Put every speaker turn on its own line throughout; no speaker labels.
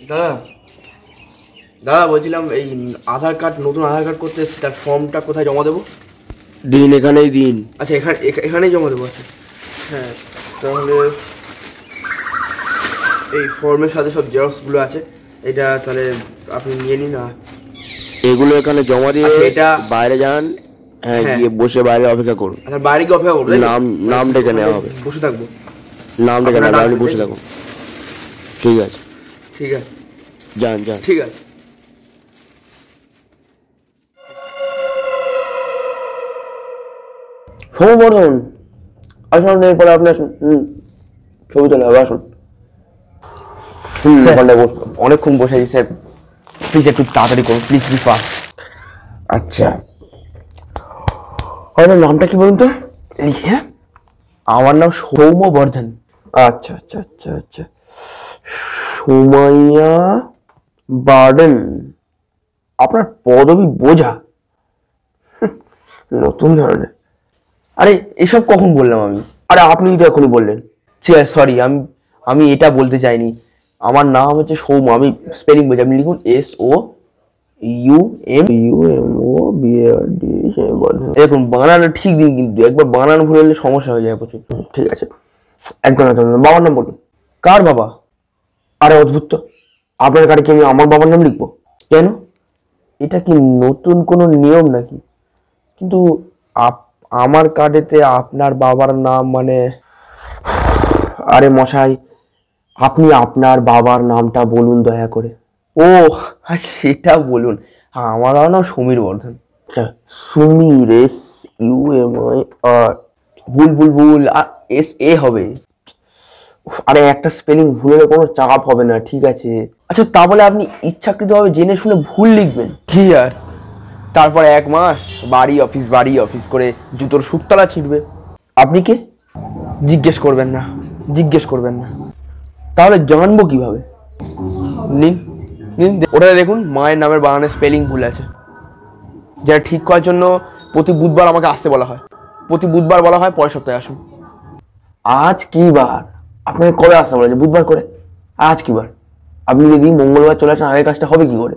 দাদা দাদা বলছিলাম এই আধার কার্ড নতুন আধার কার্ড করতে এসেছি, তার ফর্মটা কোথায় জমা দেবো?
দিন এখানেই দিন।
আচ্ছা এখানেই জমা দেবো। আচ্ছা হ্যাঁ, তাহলে এই ফর্মের সাথে সব জেরক্সগুলো আছে, এটা তাহলে আপনি নিয়ে নিন। না
এগুলো এখানে জমা দিয়ে
এটা
বাইরে যান। হ্যাঁ, গিয়ে বসে বাইরে অপেক্ষা করুন।
আচ্ছা বাইরে গিয়ে অপেক্ষা করবো?
নাম ডেকে নেওয়া হবে।
বসে থাকবো?
নাম ডেকে নেওয়া হবে, আপনি বসে থাকুন। ঠিক আছে
ঠিক আছে,
যান যান।
ঠিক আছে।
সৌমবর্ধন আসুন, এরপরে আপনি আসুন। ছবি তোলা হবে, আসুন।
অনেকক্ষণ বসে আছি স্যার, প্লিজ একটু তাড়াতাড়ি করুন, প্লিজ প্লিজ ফাস্ট।
আচ্ছা, আপনার নামটা কি বলুন তো?
লিখে, আমার নাম সৌম্যবর্ধন।
আচ্ছা আচ্ছা আচ্ছা আচ্ছা, সুমাইয়া বার্ডেন। আপনার পদবি বোঝা, নতুন ধরনের।
আরে এসব কখন বললাম আমি?
আরে আপনি তো এখনই বললেন।
সরি, আমি এটা বলতে চাইনি। আমার নাম হচ্ছে সৌম্য, আমি স্পেলিং বলছি, আপনি লিখুন
SOUMOBARD।
দেখুন বানানো ঠিক দিন, কিন্তু একবার বানানো ভুলে গেলে সমস্যা হয়ে যায় প্রচুর।
ঠিক আছে, একদম একদম। বাবার নাম বলুন।
কার বাবা?
আরে অদ্ভুত তো, আপনার কার্ডে কি আমি আমার বাবার নাম লিখবো?
কেন? এটা কি নতুন কোনো নিয়ম নাকি? কিন্তু আমার কার্ডেতে আপনার বাবার নাম মানে?
আরে মশাই, আপনি আপনার বাবার নামটা বলুন দয়া করে।
ও সেটা বলুন। আমার নাম সমীর বর্ধন।
সুমির, SUMIR।
ভুল ভুল ভুল, SA হবে।
আরে একটা স্পেলিং ভুল হলে কোনো চাপ হবে না, ঠিক আছে?
আচ্ছা তা বলে আপনি ইচ্ছাকৃতভাবে জেনে শুনে ভুল লিখবেন কি? আর তারপর 1 মাস বাড়ি অফিস করে জুতোর সুতলা ছিঁড়বে।
আপনি কে?
জিজ্ঞেস করবেন না, জিজ্ঞেস করবেন না।
তাহলে জানবো কিভাবে?
নিন নিন, ওটা দেখুন, মায়ের নামের বানানের স্পেলিং ভুল আছে, যেটা ঠিক করার জন্য প্রতি বুধবার আমাকে আসতে বলা হয়। প্রতি বুধবার বলা হয় পরের সপ্তাহে আসুন।
আজ কি বার? আপনাকে কবে আসতে বলেছে? বুধবার করে? আজ কি বার? আপনি যদি মঙ্গলবার চলে আসেন, আগের কাজটা হবে কি করে?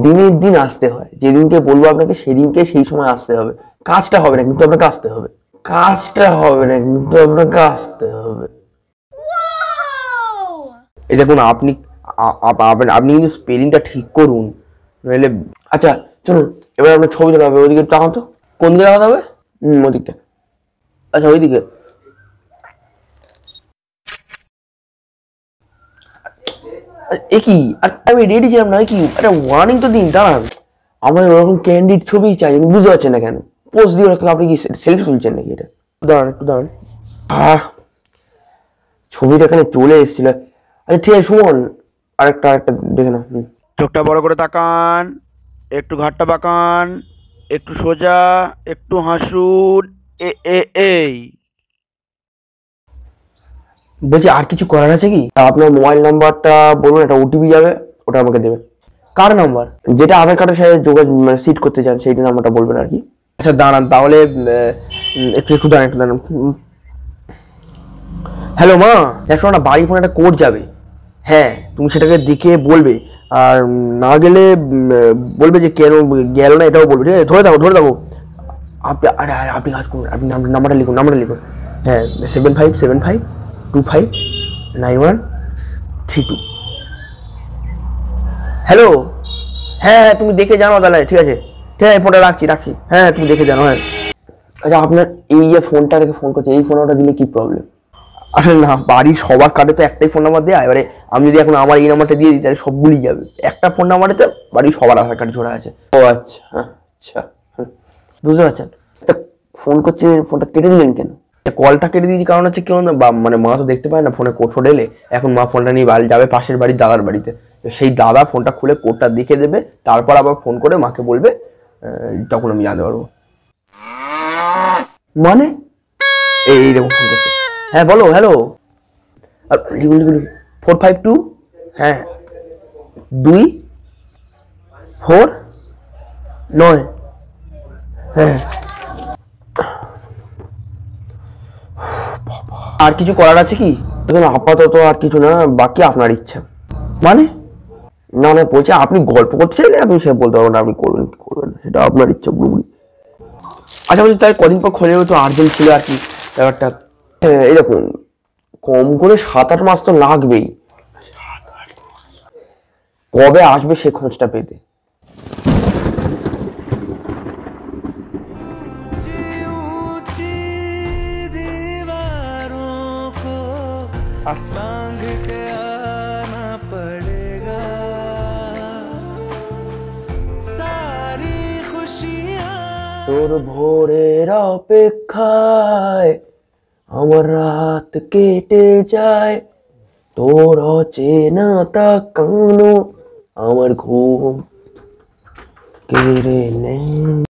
দিনের দিন আসতে হয়, যেদিনকে বলবো আপনাকে সেদিনকে সেই সময় আসতে হবে। কাজটা হবে না কিন্তু আপনাকে আসতে হবে। কাজটা হবে না কিন্তু আপনাকে আসতে হবে।
এই দেখুন, আপনি আপনি কিন্তু স্পেলিংটা ঠিক করুন, নইলে।
আচ্ছা চলুন, এবার আপনার ছবি তোলা হবে। ওইদিকে তাকান তো।
কোন দিকে দেখাতে হবে?
ওদিকটা। আচ্ছা ওইদিকে।
এ কি? আর আমি রেডি ছিলাম না কি? একটা ওয়ার্নিং তো দিন, দাঁড়ান।
আমার ওরকম ক্যান্ডিড ছবি চাই, আমি বুঝতে পারছি না কেন পোস্ট দিয়ে রাখলে। আপনি কি সেলফি তুলছেন নাকি? এটা
দাঁড়ান একটু দাঁড়ান।
ছবিটা এখানে চলে এসেছিল। আচ্ছা ঠিক আছে, সুমন আরেকটা দেখে না।
চোখটা বড় করে তাকান, একটু ঘাটটা বাঁকান, একটু সোজা, একটু হাসুন। এই
বলছি আর কিছু করার আছে কি?
আপনার মোবাইল নাম্বারটা বলুন, একটা ওটিপি যাবে, ওটা আমাকে দেবেন।
কার নাম্বার?
যেটা আধার কার্ডের সাথে যোগাযোগ মানে সিট করতে চান, সেইটা নাম্বারটা বলবেন আর কি।
আচ্ছা দাঁড়ান তাহলে, একটু দাঁড়ান একটু দাঁড়ান। হ্যালো মা, দেখো না বাড়ি ফোনে একটা কোড যাবে। হ্যাঁ তুমি সেটাকে দেখে বলবে, আর না গেলে বলবে যে কেন গেল না, এটাও বলবে। ঠিক আছে, ধরে দেবো। আপনি আপনি কাজ করুন, আপনি নাম্বারটা লিখুন। হ্যাঁ, 7575259132। হ্যালো, হ্যাঁ তুমি দেখে জানো তাহলে। ঠিক আছে ফোনটা রাখছি। হ্যাঁ তুমি দেখে জানো। হ্যাঁ
আচ্ছা আপনার এই যে ফোনটা থেকে ফোন করছে, এই ফোনটা দিলে কি প্রবলেম?
আসলে না, বাড়ির সবার কার্ডে তো একটাই ফোন নাম্বার দেওয়া। এবারে আমি যদি এখন আমার এই নাম্বারটা দিয়ে দিই তাহলে সবগুলি যাবে। একটা ফোন নাম্বারে তো বাড়ির সবার আধার কার্ড জোড়া আছে।
ও আচ্ছা আচ্ছা, বুঝতে পারছেন। ফোন করছে, ফোনটা কেটে দিলেন কেন?
কলটা কেটে দিয়েছি কারণ হচ্ছে কেউ না, মানে মা তো দেখতে পায় না ফোনে কোড ফোড এলে। এখন মা ফোনটা নিয়ে বাড়ি যাবে পাশের বাড়ির দাদার বাড়িতে। সেই দাদা ফোনটা খুলে কোডটা দেখে দেবে, তারপর আবার ফোন করে মাকে বলবে, তখন আমি জানতে পারবো।
মানে
এই দেখো ফোন করছে। হ্যাঁ বলো, হ্যালো। লিখুন 452, হ্যাঁ 249। হ্যাঁ আর কিছু করার আছে কি?
দেখুন আপাতত আর কিছু না, বাকি আপনার ইচ্ছা।
মানে
না না বলছি আপনি গল্প করতে চাইলে আপনি সে বলতে পারবেন, আপনি করবেন কি করবেন সেটা আপনার ইচ্ছা পুরোপুরি।
আচ্ছা বলছি তাই কদিন পর খোলে তো আর্জেন্ট ছিল আর কি ব্যাপারটা।
হ্যাঁ এই দেখুন কম করে 7-8 মাস তো লাগবেই। কবে আসবে সে খোঁজটা পেতে। তোর ভোরের অপেক্ষায় আমার রাত কেটে যায়, তোর অচেনা তাকানো আমার ঘুম কেড়ে নেয়।